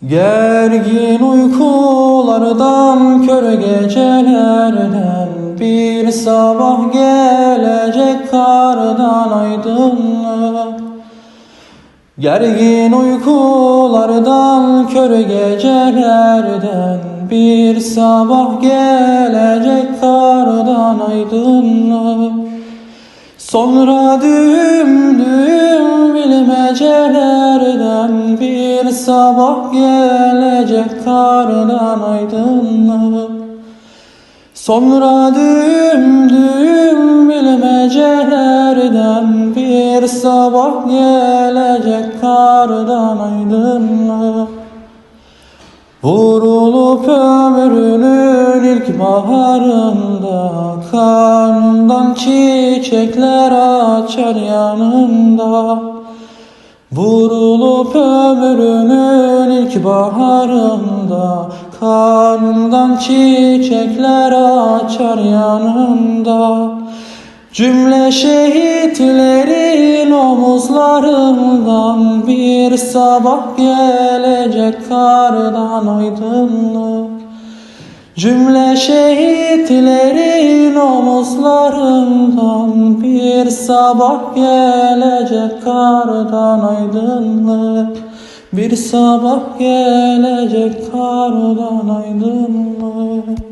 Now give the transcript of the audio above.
Gergin uykulardan, kör gecelerden bir sabah gelecek kardan aydınlık. Gergin uykulardan, kör gecelerden bir sabah gelecek kardan aydınlık. Sonra düğüm düğüm bilmecelerden bir sabah gelecek kardan aydınlık. Sonra düğüm düğüm bilmecelerden bir sabah gelecek kardan aydınlık. Vurulup ömrünün ilk baharında, karnından çiçekler açar yanında. Vurulup ömrünün ilk baharında, karnından çiçekler açar yanında. Cümle şehitlerin omuzlarından bir sabah gelecek kardan aydınlık. Cümle şehitlerin omuzlarından bir sabah gelecek kardan aydınlık. Bir sabah gelecek kardan aydınlık.